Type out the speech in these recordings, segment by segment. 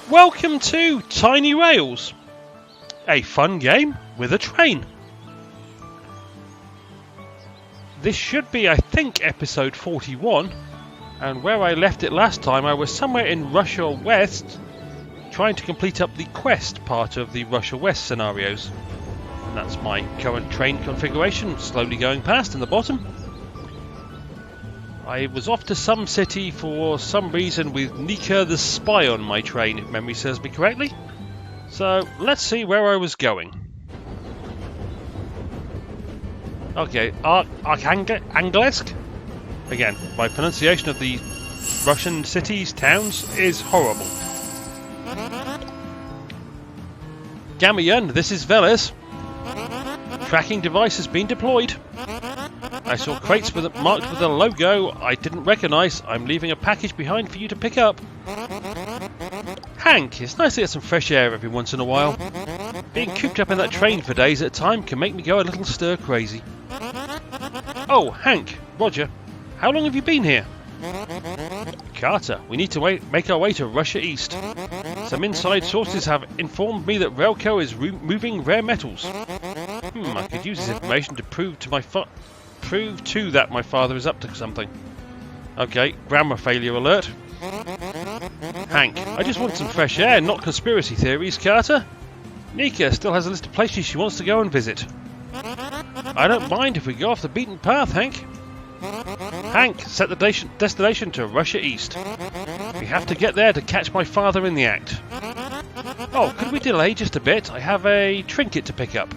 Welcome to Tiny Rails, a fun game with a train. This should be, I think, episode 41, and where I left it last time I was somewhere in Russia West trying to complete up the quest part of the Russia West scenarios. And that's my current train configuration, slowly going past in the bottom. I was off to some city for some reason with Nika the spy on my train, if memory serves me correctly. So, let's see where I was going. Okay, Arkhangelsk? Again, my pronunciation of the Russian cities, towns, is horrible. Gamayan, this is Veles. Tracking device has been deployed. I saw crates marked with a logo I didn't recognise. I'm leaving a package behind for you to pick up. Hank, it's nice to get some fresh air every once in a while. Being cooped up in that train for days at a time can make me go a little stir crazy. Oh, Hank, Roger, how long have you been here? Carter, we need to make our way to Russia East. Some inside sources have informed me that Railco is moving rare metals. I could use this information to prove that my father is up to something. Okay, grammar failure alert. Hank, I just want some fresh air, not conspiracy theories, Carter. Nika still has a list of places she wants to go and visit. I don't mind if we go off the beaten path, Hank. Hank, set the destination to Russia East. We have to get there to catch my father in the act. Oh, could we delay just a bit? I have a trinket to pick up.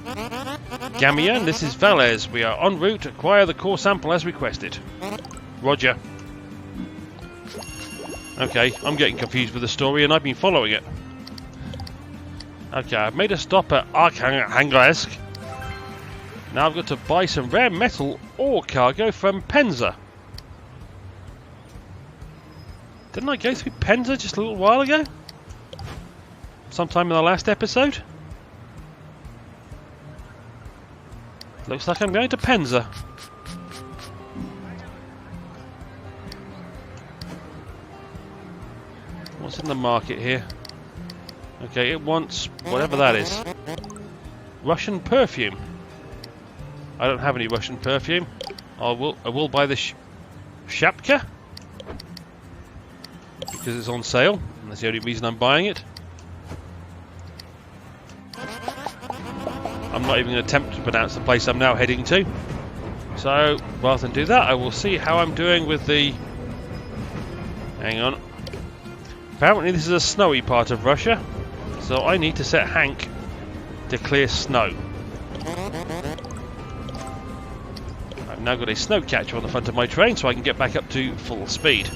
Gamian, this is Veles. We are en route to acquire the core sample as requested. Roger. Okay, I'm getting confused with the story and I've been following it. Okay, I've made a stop at Arkhangelsk. Now I've got to buy some rare metal or cargo from Penza. Didn't I go through Penza just a little while ago? Sometime in the last episode? Looks like I'm going to Penza. What's in the market here? Okay, it wants whatever that is. Russian perfume. I don't have any Russian perfume. I will buy this Shapka because it's on sale, and that's the only reason I'm buying it. I'm not even going to attempt to pronounce the place I'm now heading to. So, rather than do that, I will see how I'm doing with the... Hang on. Apparently this is a snowy part of Russia, so I need to set Hank to clear snow. I've now got a snow catcher on the front of my train so I can get back up to full speed.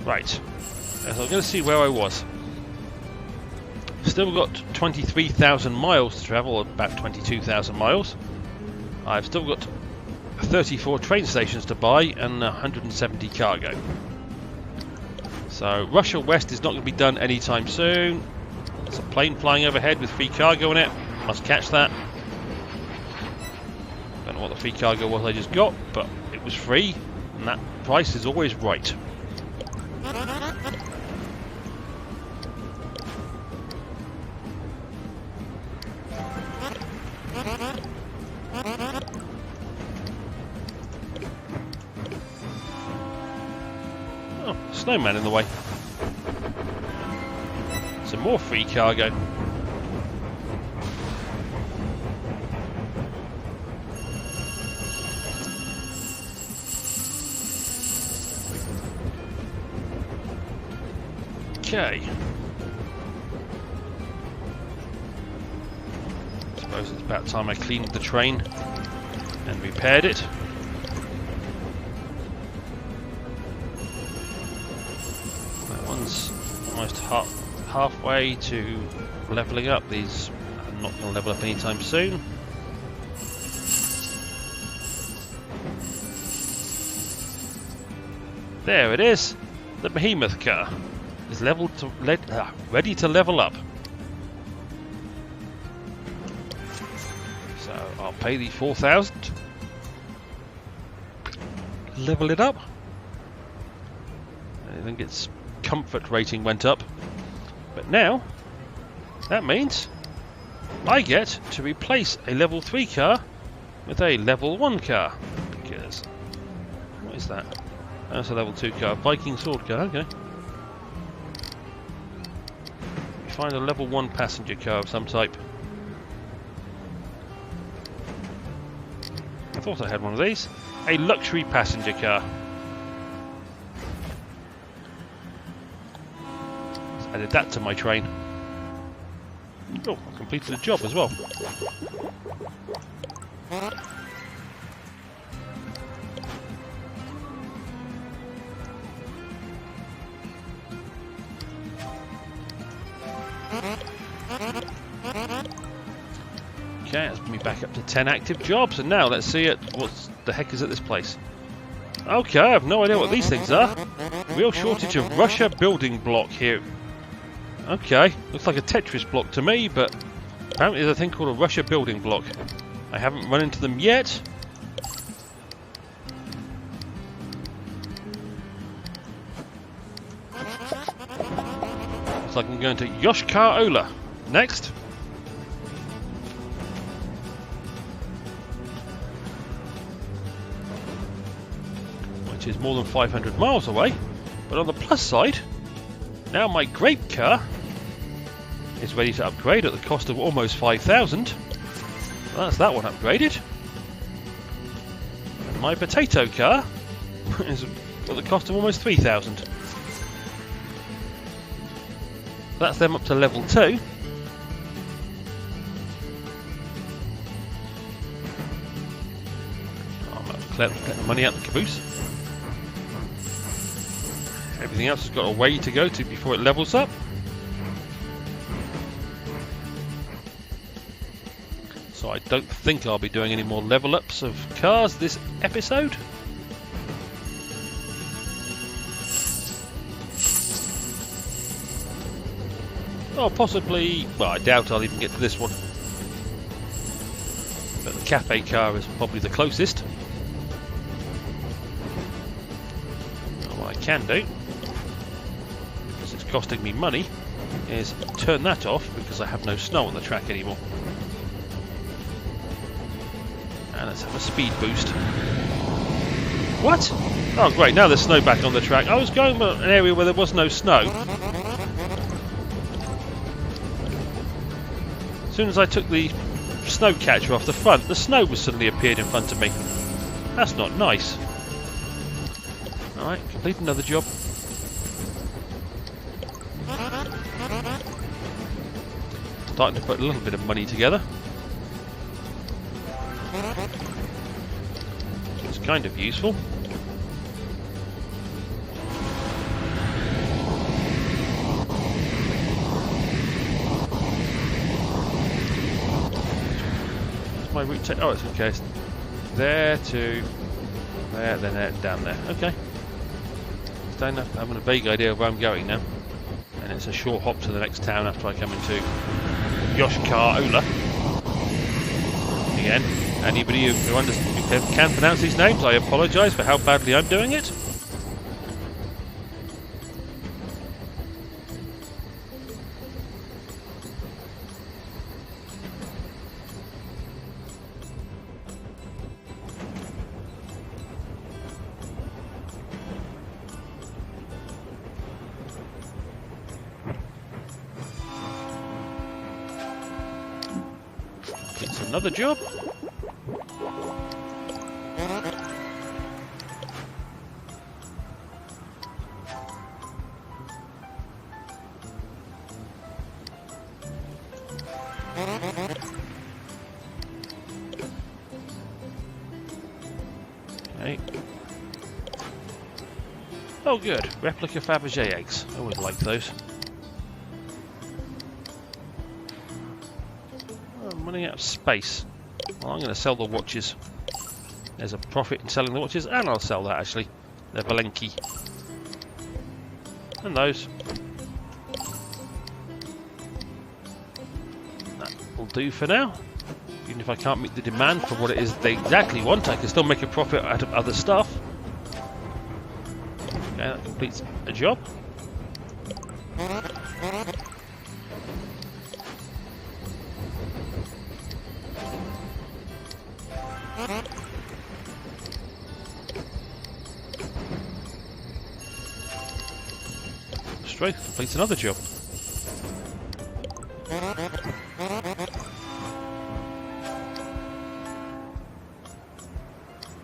Right, so I'm going to see where I was. Still got 23,000 miles to travel, about 22,000 miles. I've still got 34 train stations to buy and 170 cargo. So Russia West is not going to be done anytime soon. There's a plane flying overhead with free cargo in it. Must catch that. Don't know what the free cargo was I just got, but it was free, and that price is always right. Oh, snowman in the way. Some more free cargo. Okay. Suppose it's about time I cleaned the train and repaired it. That one's almost halfway to levelling up. These are not going to level up anytime soon. There it is. The behemoth car is ready to level up. So I'll pay the 4,000. Level it up. I think its comfort rating went up. But now, that means I get to replace a level 3 car with a level 1 car. Because, what is that? That's a level 2 car. Viking sword car, okay. Find a level 1 passenger car of some type. I thought I had one of these. A luxury passenger car. Added that to my train. Oh, I completed a job as well. Okay, that's me back up to 10 active jobs, and now let's see what the heck is at this place. Okay, I have no idea what these things are. Real shortage of Russia building block here. Okay, looks like a Tetris block to me, but apparently there's a thing called a Russia building block. I haven't run into them yet. Looks like I'm going to Yoshkar Ola next. Which is more than 500 miles away. But on the plus side, now my grape car is ready to upgrade at the cost of almost 5,000. That's that one upgraded. And my potato car is at the cost of almost 3,000. That's them up to level 2. I'm going to collect the money out of the caboose. Everything else has got a way to go to before it levels up. So I don't think I'll be doing any more level ups of cars this episode. Or possibly, well, I doubt I'll even get to this one. But the cafe car is probably the closest. And what I can do, because it's costing me money, is turn that off because I have no snow on the track anymore. And let's have a speed boost. What? Oh great, now there's snow back on the track. I was going to an area where there was no snow. As soon as I took the snow catcher off the front, the snow was suddenly appeared in front of me. That's not nice. Alright, complete another job. Starting to put a little bit of money together. It's kind of useful. What's my route take? Oh, it's okay. It's there to there, then there, down there. Okay. I'm having a vague idea of where I'm going now. And it's a short hop to the next town after I come into Yoshkar Ola. Again, anybody who can pronounce these names, I apologise for how badly I'm doing it. It's another job. Okay. Oh good, replica Fabergé eggs. I always like those. I'm running out of space. Well, I'm going to sell the watches. There's a profit in selling the watches, and I'll sell that actually. They're Valenki. And those. That will do for now. Even if I can't meet the demand for what it is they exactly want, I can still make a profit out of other stuff. Okay, that completes a job. Straight completes another job.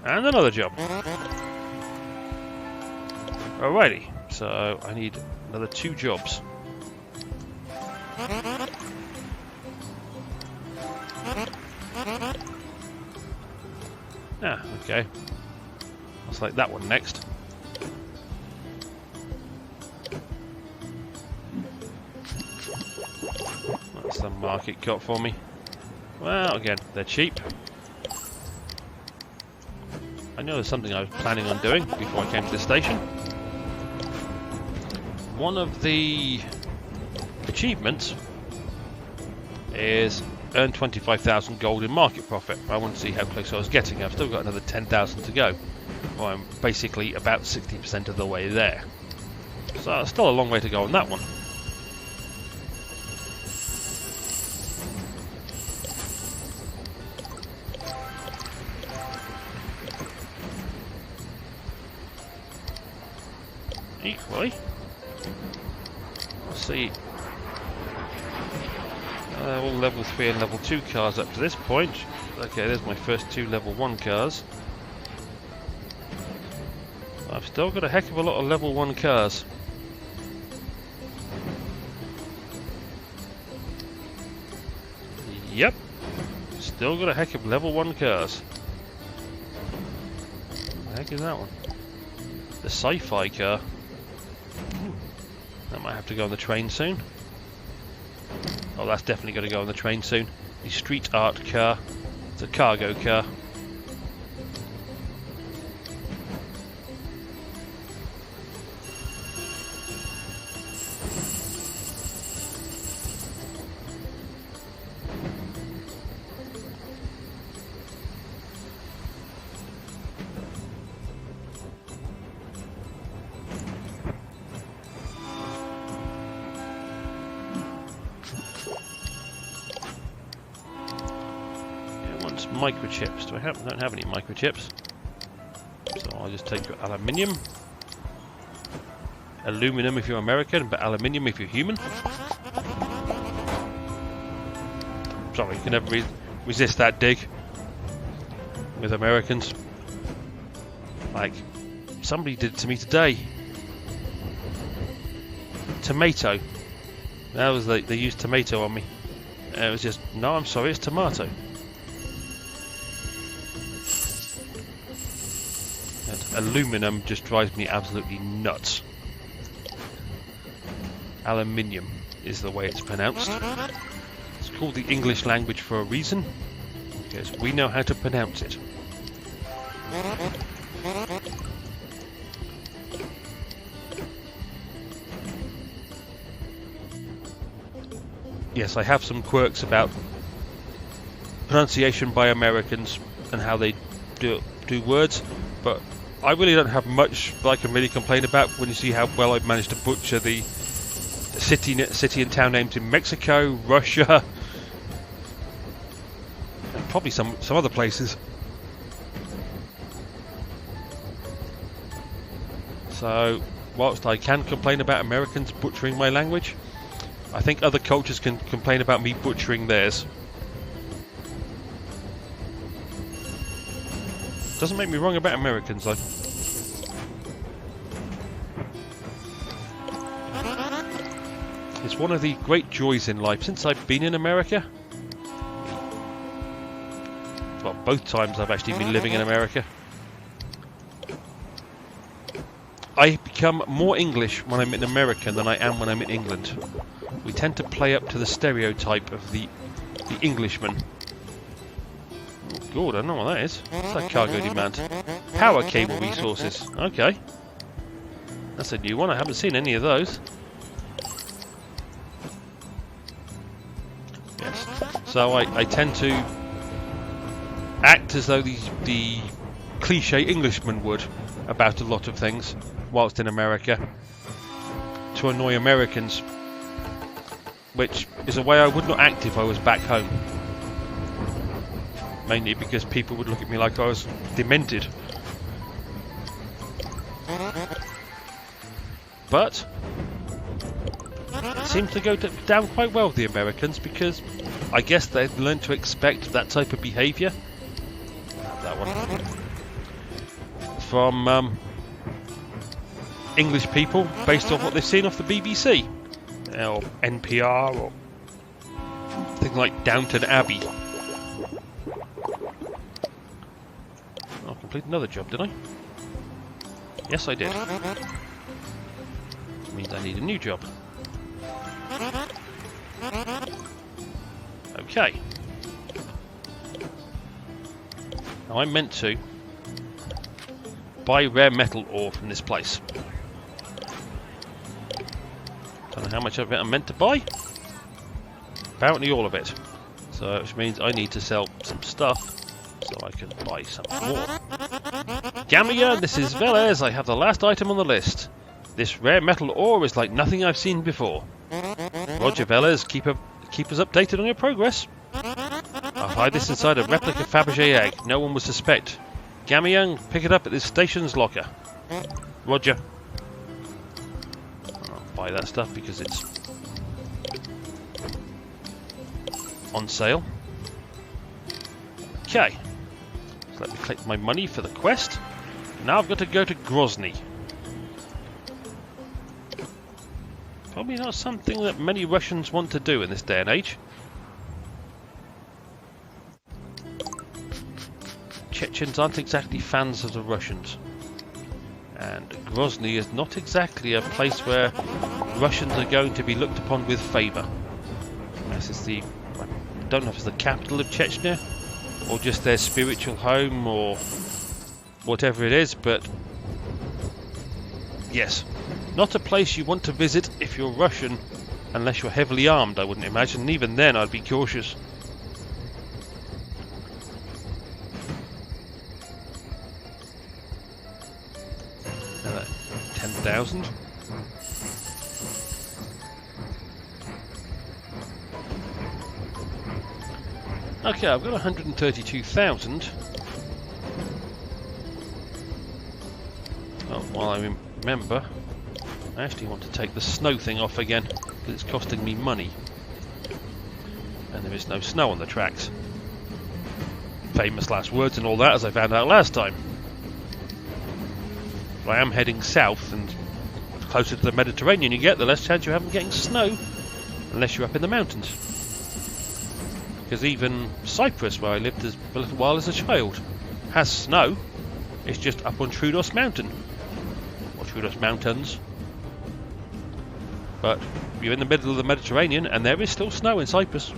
And another job. Alrighty, so I need another 2 jobs. Ah, okay. I'll select that one next. That's the market cut for me. Well, again, they're cheap. I know there's something I was planning on doing before I came to this station. One of the achievements is earn 25,000 gold in market profit. I want to see how close I was getting. I've still got another 10,000 to go. Well, I'm basically about 60% of the way there. So still a long way to go on that one. Equally, let's see, all level 3 and level 2 cars up to this point. Okay, there's my first 2 level 1 cars. I've still got a heck of a lot of level 1 cars. Yep, still got a heck of level 1 cars. What the heck is that one? The sci-fi car. That might have to go on the train soon. Oh, that's definitely going to go on the train soon. The street art car. It's a cargo car. Microchips. Don't have any microchips. So I'll just take aluminium. Aluminum if you're American, but aluminium if you're human. Sorry, you can never resist that dig with Americans. Like, somebody did it to me today. Tomato. That was they used tomato on me. It was just, no, I'm sorry, it's tomato. Aluminum just drives me absolutely nuts. Aluminium is the way it's pronounced. It's called the English language for a reason, because we know how to pronounce it. Yes, I have some quirks about pronunciation by Americans and how they do words, but I really don't have much that I can really complain about when you see how well I've managed to butcher the city and town names in Mexico, Russia, and probably some other places. So, whilst I can complain about Americans butchering my language, I think other cultures can complain about me butchering theirs. Doesn't make me wrong about Americans, though. It's one of the great joys in life. Since I've been in America, well, both times I've actually been living in America, I become more English when I'm in America than I am when I'm in England. We tend to play up to the stereotype of the Englishman. Oh, God, I don't know what that is. What's that cargo demand? Power cable resources. Okay. That's a new one. I haven't seen any of those. Yes. So I tend to act as though the cliche Englishman would about a lot of things. whilst in America to annoy Americans, which is a way I would not act if I was back home. Mainly because people would look at me like I was demented. But it seems to go down quite well with the Americans, because I guess they've learned to expect that type of behaviour. That one. From English people, based on what they've seen off the BBC or NPR or things like Downton Abbey. I completed another job, did I? Yes, I did. Means I need a new job. Okay. Now I'm meant to buy rare metal ore from this place. Don't know how much of it I'm meant to buy. Apparently all of it. So, which means I need to sell some stuff so I can buy some more. Gamia, this is Velez. I have the last item on the list. This rare metal ore is like nothing I've seen before. Roger, Velez. Keep us updated on your progress. I'll hide this inside a replica Fabergé egg. No one will suspect. Gamia, pick it up at this station's locker. Roger. I'll buy that stuff because it's on sale. Okay. So let me collect my money for the quest. Now I've got to go to Grozny. Probably not something that many Russians want to do in this day and age. Chechens aren't exactly fans of the Russians. And Grozny is not exactly a place where Russians are going to be looked upon with favour. This is the... I don't know if it's the capital of Chechnya, or just their spiritual home, or whatever it is, but yes, not a place you want to visit if you're Russian, unless you're heavily armed, I wouldn't imagine, and even then I'd be cautious. Now that 10,000. Okay, I've got 132,000. Oh, while I remember, I actually want to take the snow thing off again, because it's costing me money. And there is no snow on the tracks. Famous last words and all that, as I found out last time. But I am heading south, and the closer to the Mediterranean you get, the less chance you have of getting snow, unless you're up in the mountains. Because even Cyprus, where I lived a little while as a child, has snow. It's just up on Troodos Mountain. Or Troodos Mountains. But you're in the middle of the Mediterranean, and there is still snow in Cyprus.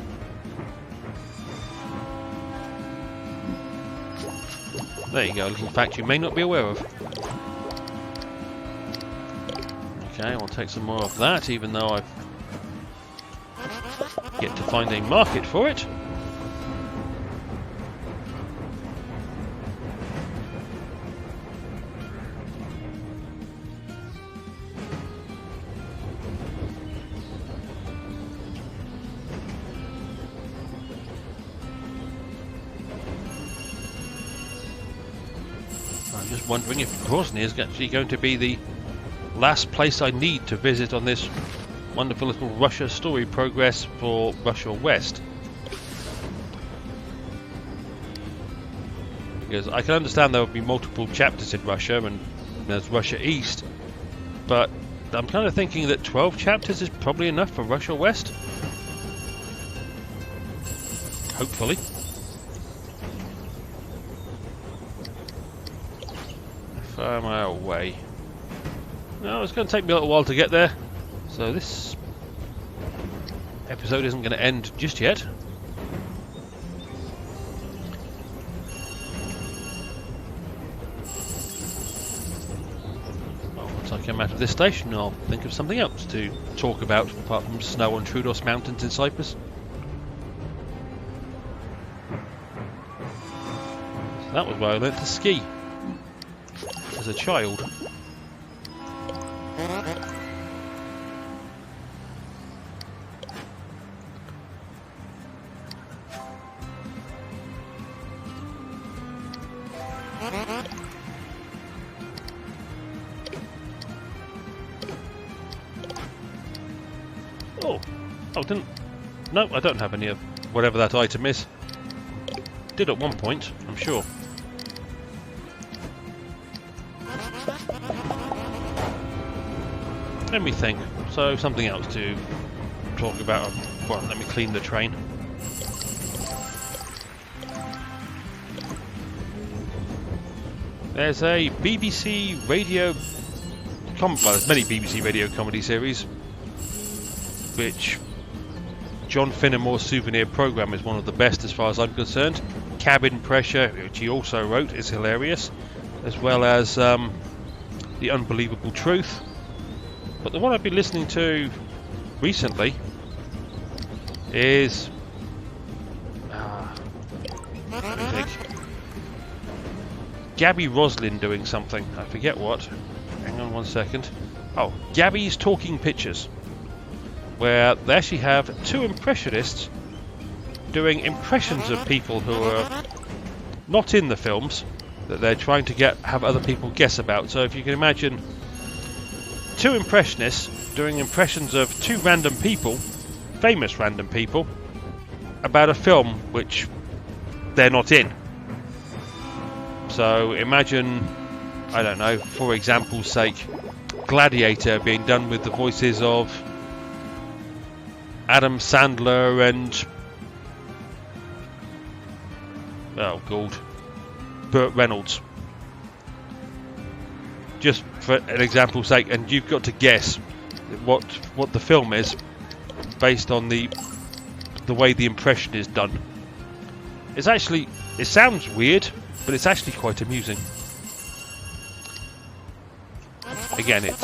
There you go, a little fact you may not be aware of. Okay, I'll take some more of that, even though I've yet to find a market for it. I'm just wondering if Grozny is actually going to be the last place I need to visit on this wonderful little Russia story progress for Russia West. Because I can understand there will be multiple chapters in Russia, and there's Russia East, but I'm kind of thinking that 12 chapters is probably enough for Russia West. Hopefully. Far am I away? No, it's going to take me a little while to get there. So this episode isn't going to end just yet. Well, once I come out of this station, I'll think of something else to talk about apart from snow on Troodos Mountains in Cyprus. So that was where I learnt to ski as a child. Oh, didn't... No, I don't have any of whatever that item is. Did at one point, I'm sure. Let me think. So, something else to talk about. Well, let me clean the train. There's a BBC radio... well, there's many BBC radio comedy series, which John Finnemore's Souvenir Programme is one of the best as far as I'm concerned. Cabin Pressure, which he also wrote, is hilarious, as well as The Unbelievable Truth. But the one I've been listening to recently is... let me think. Gabby Roslin doing something. I forget what. Hang on one second. Oh, Gabby's Talking Pictures, where they actually have two impressionists doing impressions of people who are not in the films that they're trying to have other people guess about. So if you can imagine two impressionists doing impressions of two random people, famous random people, about a film which they're not in. So imagine, I don't know, for example's sake, Gladiator being done with the voices of Adam Sandler and... oh god, Burt Reynolds. Just for an example's sake, and you've got to guess what the film is based on the way the impression is done. It's actually, it sounds weird, but it's actually quite amusing. Again, it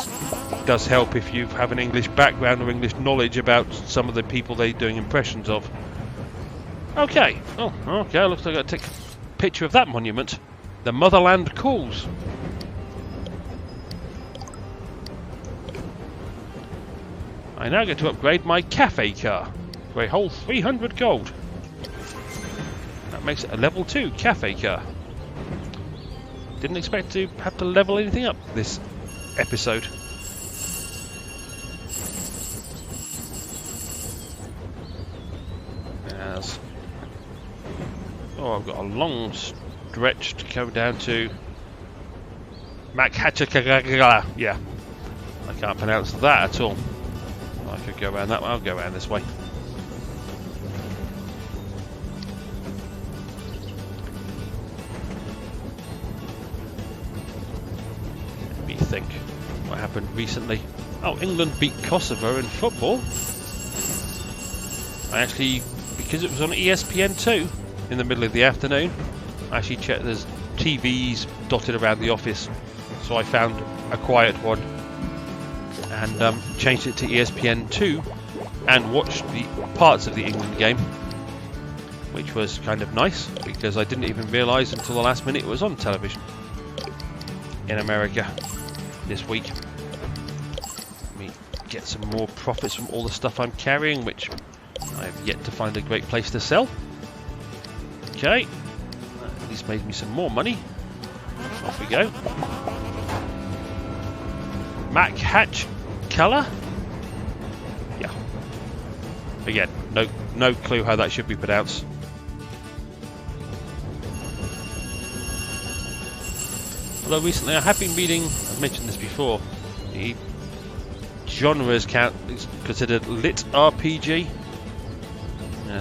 does help if you have an English background or English knowledge about some of the people they're doing impressions of. Okay, oh, okay, looks like I take a picture of that monument. The Motherland Calls. I now get to upgrade my cafe car for a whole 300 gold. That makes it a level 2 cafe car. Didn't expect to have to level anything up this episode. Yes. Oh, I've got a long stretch to go down to Makhachakagagala. Yeah, I can't pronounce that at all. I could go around that way. I'll go around this way. Let me think. What happened recently? Oh, England beat Kosovo in football. I actually, because it was on ESPN2 in the middle of the afternoon, I actually checked there's TVs dotted around the office, so I found a quiet one and changed it to ESPN2 and watched the parts of the England game, which was kind of nice because I didn't even realise until the last minute it was on television in America this week. Let me get some more profits from all the stuff I'm carrying, which I have yet to find a great place to sell. Okay, at least made me some more money. Off we go. Mac Hatch Colour? Yeah. Again, no clue how that should be pronounced. Although recently I have been reading, I've mentioned this before, the genre is considered lit RPG.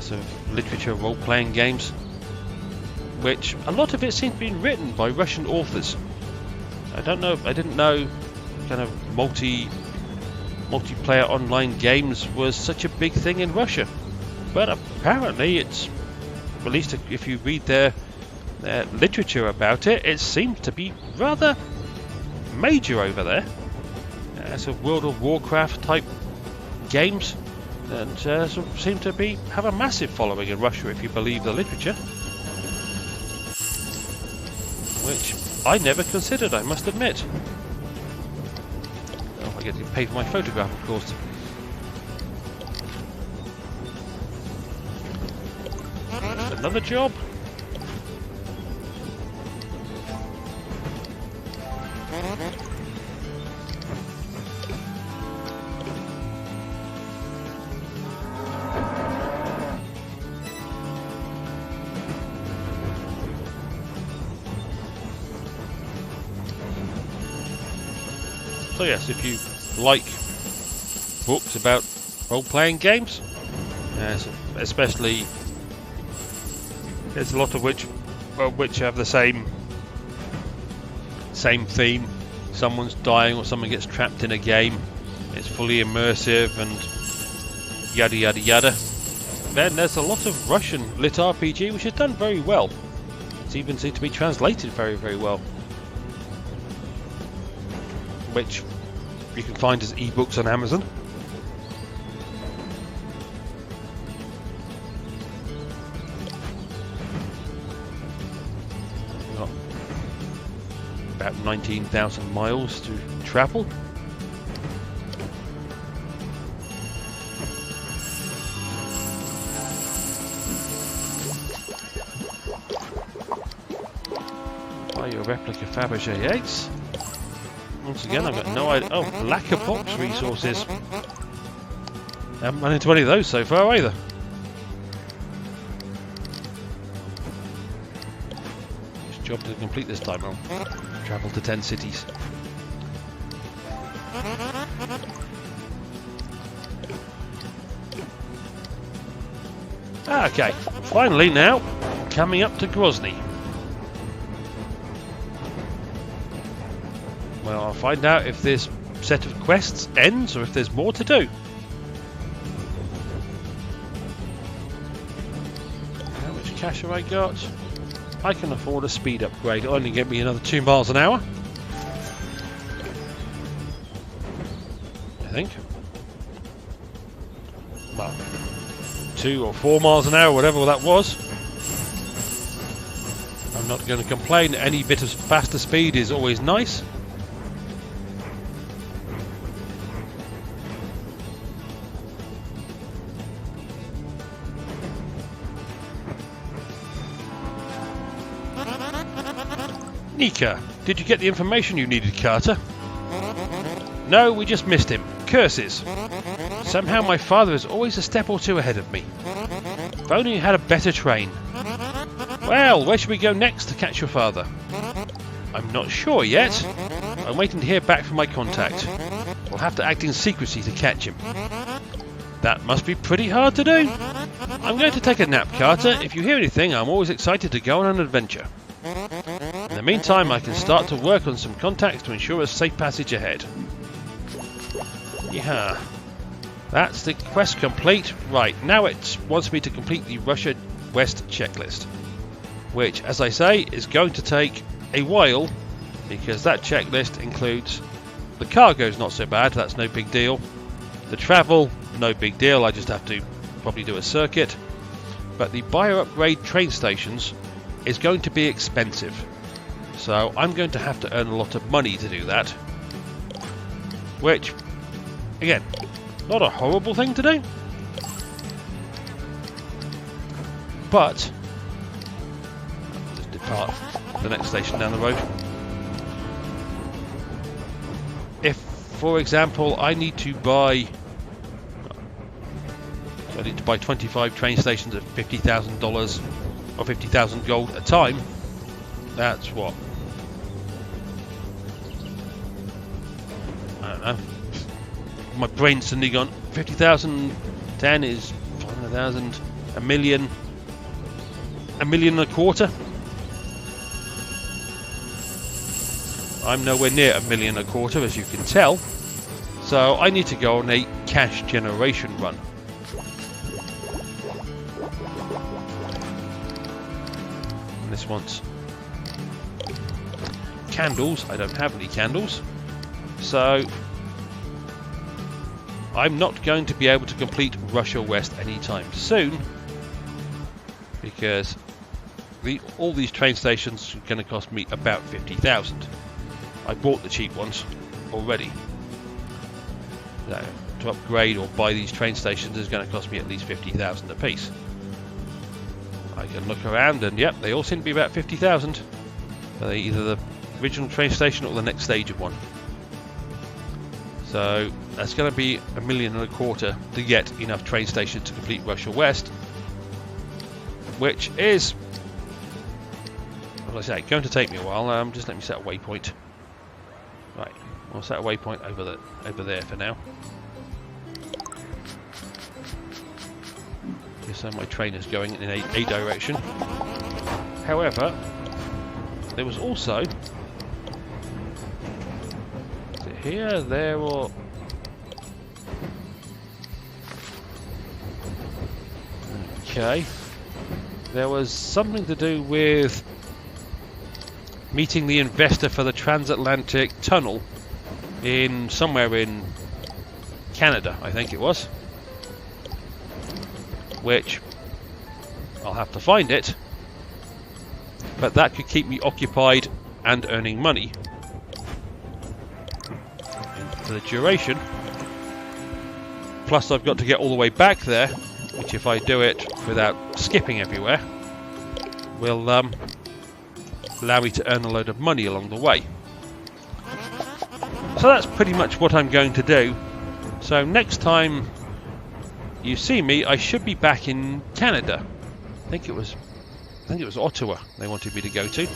So literature role-playing games, which a lot of it seems to be written by Russian authors. I didn't know kind of multiplayer online games was such a big thing in Russia, but apparently it's, at least if you read their literature about it, it seems to be rather major over there. Sort of World of Warcraft type games, and sort of seem to have a massive following in Russia if you believe the literature, which I never considered, I must admit. Well, I get to pay for my photograph, of course. Another job? So yes, if you like books about role-playing games, yes, especially there's a lot of which have the same theme. Someone's dying or someone gets trapped in a game. It's fully immersive and yada yada yada. Then there's a lot of Russian lit RPG which has done very well. It's even seemed to be translated very, very well, which you can find as ebooks on Amazon. Got about 19,000 miles to travel. Buy your replica Fabergé eggs. Once again, I've got no idea. Oh, lacquer box resources. I haven't run into any of those so far either. Which job to complete this time? I'll travel to 10 cities. Okay, finally now, coming up to Grozny. Well, I'll find out if this set of quests ends or if there's more to do. How much cash have I got? I can afford a speed upgrade. It'll only get me another 2 miles an hour, I think. Well, 2 or 4 miles an hour, whatever that was. I'm not going to complain. Any bit of faster speed is always nice. Nika, did you get the information you needed, Carter? No, we just missed him. Curses. Somehow my father is always a step or two ahead of me. If only you had a better train. Well, where should we go next to catch your father? I'm not sure yet. I'm waiting to hear back from my contact. We'll have to act in secrecy to catch him. That must be pretty hard to do. I'm going to take a nap, Carter. If you hear anything, I'm always excited to go on an adventure. In the meantime, I can start to work on some contacts to ensure a safe passage ahead. Yeah, that's the quest complete. Right, now it wants me to complete the Russia West checklist, which, as I say, is going to take a while, because that checklist includes the cargo's not so bad, that's no big deal. The travel, no big deal, I just have to probably do a circuit. But the buyer upgrade train stations is going to be expensive, so I'm going to have to earn a lot of money to do that, which, again, not a horrible thing to do, but just depart the next station down the road. If, for example, I need to buy 25 train stations at $50,000 or 50,000 gold a time, that's what? I don't know. My brain's suddenly gone. 50,000, 10 is 500,000, a million and a quarter. I'm nowhere near a million and a quarter, as you can tell. So I need to go on a cash generation run. And this wants candles. I don't have any candles, so I'm not going to be able to complete Russia West anytime soon, because all these train stations are going to cost me about 50,000. I bought the cheap ones already. to upgrade or buy these train stations is going to cost me at least 50,000 apiece. I can look around and yep, they all seem to be about 50,000. Either the original train station or the next stage of one. So that's going to be $1.25 million to get enough train stations to complete Russia West, which is, as I say, going to take me a while. Just let me set a waypoint. Right, I'll set a waypoint over there for now. So my train is going in a direction. However, there was also, is it here, there, or okay, there was something to do with meeting the investor for the transatlantic tunnel in somewhere in Canada, I think it was. Which I'll have to find it, but that could keep me occupied and earning money for the duration. Plus I've got to get all the way back there, which if I do it without skipping everywhere will allow me to earn a load of money along the way. So that's pretty much what I'm going to do. So next time you see me, I should be back in Canada. I think it was Ottawa they wanted me to go to.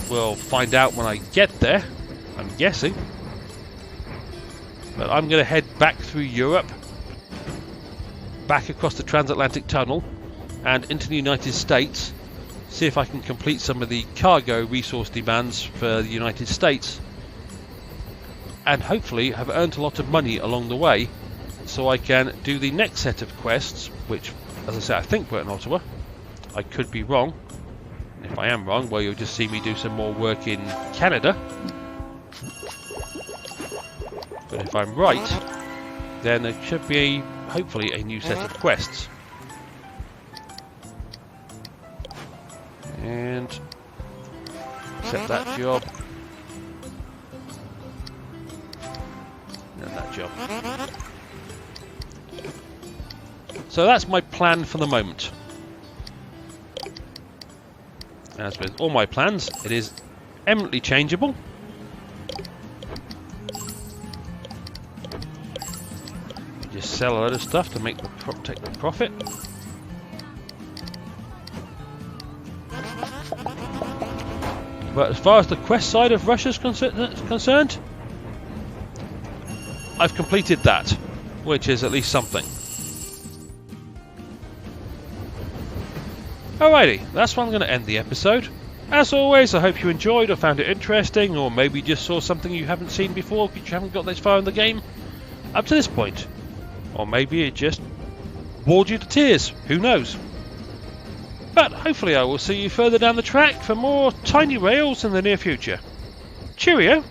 We'll find out when I get there, I'm guessing. But I'm going to head back through Europe, back across the transatlantic tunnel, and into the United States. See if I can complete some of the cargo resource demands for the United States. And hopefully have earned a lot of money along the way, so I can do the next set of quests, which, as I say, I think were in Ottawa. I could be wrong. And if I am wrong, well, you'll just see me do some more work in Canada. But if I'm right, then there should be, hopefully, a new set of quests. And accept that job. That job. So that's my plan for the moment. As with all my plans, it is eminently changeable. You just sell a load of stuff to make take the profit. But as far as the quest side of Russia's concerned, I've completed that, which is at least something. Alrighty, that's where I'm going to end the episode. As always, I hope you enjoyed or found it interesting, or maybe just saw something you haven't seen before because you haven't got this far in the game up to this point. Or maybe it just bored you to tears, who knows. But hopefully I will see you further down the track for more Tiny Rails in the near future. Cheerio!